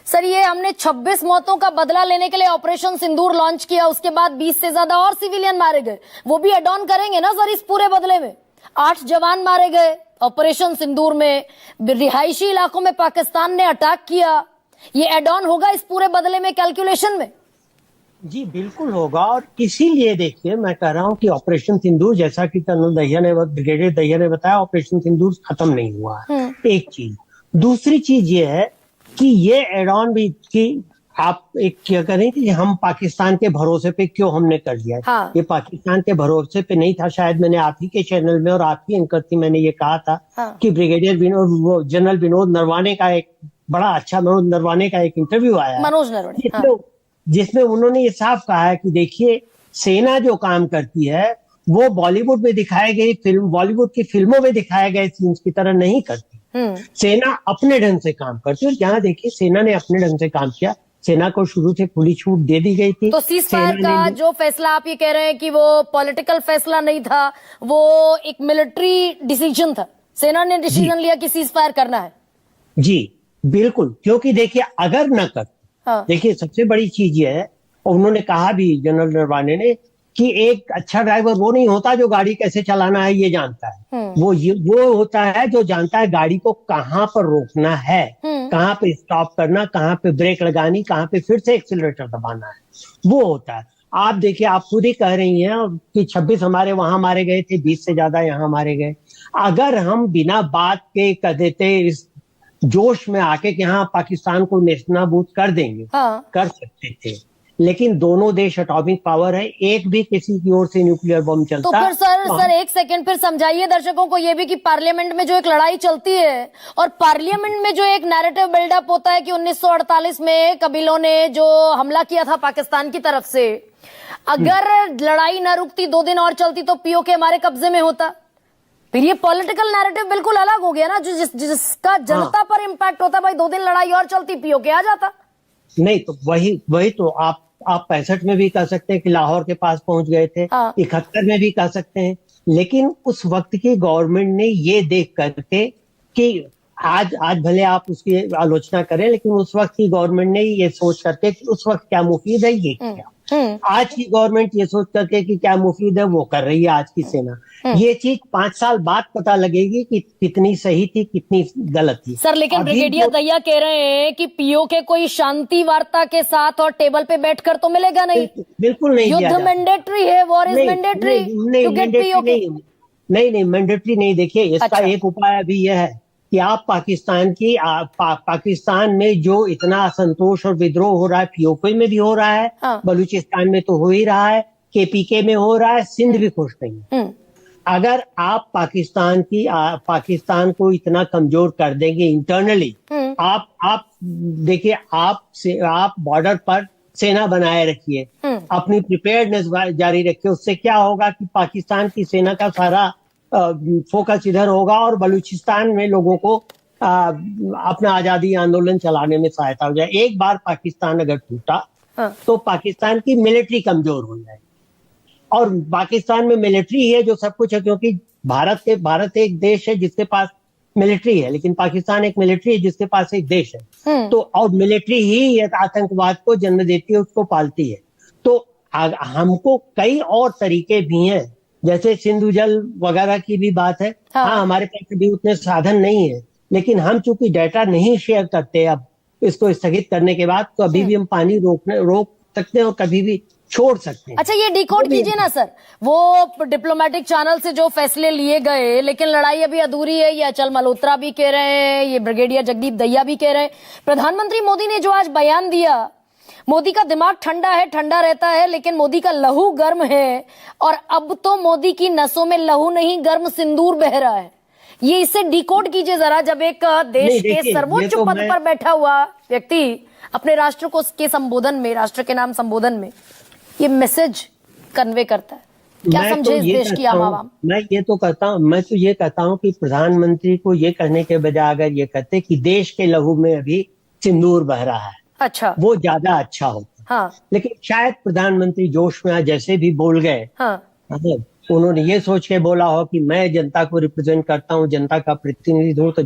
Sir, ये हमने 26 मौतों का बदला लेने के लिए ऑपरेशन सिंदूर लॉन्च किया, उसके बाद 20 से ज्यादा और सिविलियन मारे गए, वो भी एड ऑन करेंगे ना सर इस पूरे बदले में? 8 जवान मारे गए ऑपरेशन सिंदूर में, रिहायशी इलाकों में पाकिस्तान ने अटैक किया, ये एड ऑन होगा इस पूरे बदले में कैलकुलेशन में? जी बिल्कुल होगा। और इसीलिए देखिए मैं कह रहा हूं कि ऑपरेशन सिंदूर, जैसा कि कर्नल दहिया ने, ब्रिगेडियर दहिया ने बताया, ऑपरेशन सिंदूर खत्म नहीं हुआ है। एक चीज। दूसरी चीज ये है कि ये एड ऑन भी कि आप एक क्या करें कि हम पाकिस्तान के भरोसे पे क्यों हमने कर दिया। हाँ। ये पाकिस्तान के भरोसे पे नहीं था। शायद मैंने आप ही के चैनल में और आप ही एंकर थी, मैंने ये कहा था कि ब्रिगेडियर जनरल विनोद नरवाने का एक बड़ा अच्छा मनोज नरवाने का एक इंटरव्यू आया, मनोज नरवाने, जिसमें उन्होंने ये साफ कहा है कि देखिए सेना जो काम करती है वो बॉलीवुड में दिखाए गए फिल्म, बॉलीवुड की फिल्मों में दिखाए गए सीन्स की तरह नहीं करती। सेना अपने ढंग से काम करती है। और यहाँ देखिए सेना ने अपने ढंग से काम किया। सेना को शुरू से खुली छूट दे दी गई थी। तो सीज फायर का जो फैसला आप ये कह रहे हैं कि वो पॉलिटिकल फैसला नहीं था, वो एक मिलिट्री डिसीजन था, सेना ने डिसीजन लिया कि सीज फायर करना है। जी बिल्कुल, क्योंकि देखिए अगर न कर, देखिए सबसे बड़ी चीज ये है, और उन्होंने कहा भी जनरल नरवाने ने कि एक अच्छा ड्राइवर वो नहीं होता जो गाड़ी कैसे चलाना है ये जानता है, वो होता है जो जानता है गाड़ी को कहाँ पर रोकना है, कहाँ पे स्टॉप करना, कहाँ पे ब्रेक लगानी, कहाँ पे फिर से एक्सीलरेटर दबाना है, वो होता है। आप देखिए, आप खुद ही कह रही हैं कि 26 हमारे वहां मारे गए थे, 20 से ज्यादा यहाँ मारे गए। अगर हम बिना बात के कह देते, इस जोश में आके कि हाँ पाकिस्तान को नेस्तनाबूद कर देंगे, कर सकते थे, लेकिन दोनों देश एटॉमिक पावर है, एक भी किसी की ओर से न्यूक्लियर बम चलता। तो फिर सर एक सेकंड फिर समझाइए दर्शकों को ये भी कि पार्लियामेंट में जो एक लड़ाई चलती है और पार्लियामेंट में जो एक नैरेटिव बिल्डअप होता है कि 1948 में कबीलों ने जो हमला किया था पाकिस्तान की तरफ से, अगर लड़ाई ना रुकती, 2 दिन और चलती तो पीओके हमारे कब्जे में होता। फिर ये पॉलिटिकल नैरेटिव बिल्कुल अलग हो गया ना, जो जिसका जनता पर इम्पैक्ट होता। भाई 2 दिन लड़ाई और चलती, पीओके आ जाता। नहीं तो वही तो आप 65 में भी कह सकते हैं कि लाहौर के पास पहुंच गए थे, 71 में भी कह सकते हैं, लेकिन उस वक्त की गवर्नमेंट ने ये देख करके कि आज भले आप उसकी आलोचना करें, लेकिन उस वक्त की गवर्नमेंट ने ये सोच करके कि उस वक्त क्या मुफीद है ये किया। आज की गवर्नमेंट ये सोच करके कि क्या मुफीद है वो कर रही है आज की सेना। ये चीज 5 साल बाद पता लगेगी कि कितनी सही थी कितनी गलत थी। सर लेकिन ब्रिगेडियर दहिया कह रहे हैं कि पीओके कोई शांति वार्ता के साथ और टेबल पे बैठकर तो मिलेगा नहीं। बिल्कुल नहीं। युद्ध मैंडेटरी है, war is mandatory to get PoK. नहीं मैंडेटरी नहीं। देखिए इसका एक उपाय अभी यह है कि आप पाकिस्तान में जो इतना असंतोष और विद्रोह हो रहा है, पीओके में भी हो रहा है, बलूचिस्तान में तो हो ही रहा है, केपीके में हो रहा है, सिंध भी खुश नहीं है। अगर आप पाकिस्तान को इतना कमजोर कर देंगे इंटरनली, आप देखिए, आप बॉर्डर पर सेना बनाए रखिए, अपनी प्रिपेयर्डनेस जारी रखिए। उससे क्या होगा कि पाकिस्तान की सेना का सारा फोकस इधर होगा और बलूचिस्तान में लोगों को अपना आजादी आंदोलन चलाने में सहायता हो जाए। एक बार पाकिस्तान अगर टूटा तो पाकिस्तान की मिलिट्री कमजोर हो जाए, और पाकिस्तान में मिलिट्री है जो सब कुछ है, क्योंकि भारत एक देश है जिसके पास मिलिट्री है, लेकिन पाकिस्तान एक मिलिट्री है जिसके पास एक देश है। तो और मिलिट्री ही आतंकवाद को जन्म देती है, उसको पालती है। तो हमको कई और तरीके भी हैं, जैसे सिंधु जल वगैरह की भी बात है। हाँ हमारे पास भी उतने साधन नहीं है, लेकिन हम चूंकि डाटा नहीं शेयर करते अब इसको स्थगित करने के बाद, तो अभी भी हम पानी रोक सकते हैं और कभी भी छोड़ सकते हैं। अच्छा ये डिकोड कीजिए ना सर, वो डिप्लोमेटिक चैनल से जो फैसले लिए गए, लेकिन लड़ाई अभी अधूरी है, ये अचल मल्होत्रा भी कह रहे हैं, ये ब्रिगेडियर जगदीप दहिया भी कह रहे हैं। प्रधानमंत्री मोदी ने जो आज बयान दिया, मोदी का दिमाग ठंडा है, ठंडा रहता है, लेकिन मोदी का लहू गर्म है, और अब तो मोदी की नसों में लहू नहीं गर्म सिंदूर बह रहा है। ये इसे डिकोड कीजिए जरा, जब एक देश के सर्वोच्च पद पर बैठा हुआ व्यक्ति अपने राष्ट्र को के संबोधन में, राष्ट्र के नाम संबोधन में ये मैसेज कन्वे करता है, क्या समझे इस देश की आवाम? मैं तो ये कहता हूँ कि प्रधानमंत्री को ये कहने के बजाय अगर ये कहते कि देश के लहू में अभी सिंदूर बह रहा है, अच्छा, वो ज्यादा अच्छा होता। लेकिन शायद प्रधानमंत्री जोश में जैसे भी बोल गए, उन्होंने ये सोच के बोला हो कि मैं जनता को रिप्रेजेंट करता हूँ, जनता का प्रतिनिधि हूँ, तो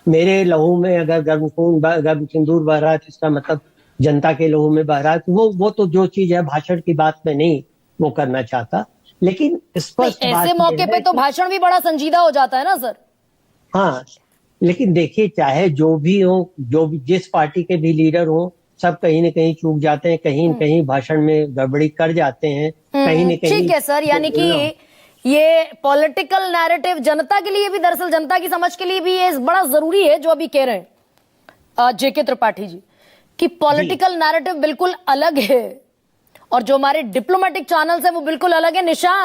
मेरे लहू में अगर गर्म सिंदूर बह रहा है तो इसका मतलब जनता के लहू में बह रहा है। तो वो तो जो चीज है भाषण की बात में नहीं वो करना चाहता, लेकिन स्पष्ट बात ऐसे मौके पे तो भाषण भी बड़ा संजीदा हो जाता है ना सर। हाँ, लेकिन देखिए चाहे जो भी हो, जो भी जिस पार्टी के भी लीडर हो, सब कहीं न कहीं चूक जाते हैं, कहीं न कहीं भाषण में गड़बड़ी कर जाते हैं, कहीं न कहीं। ठीक है सर, यानी कि ये पॉलिटिकल नैरेटिव जनता के लिए भी, दरअसल जनता की समझ के लिए भी ये बड़ा जरूरी है जो अभी कह रहे हैं जेके त्रिपाठी जी, कि पॉलिटिकल नैरेटिव बिल्कुल अलग है और जो हमारे डिप्लोमेटिक चैनल्स है वो बिल्कुल अलग है। निशांत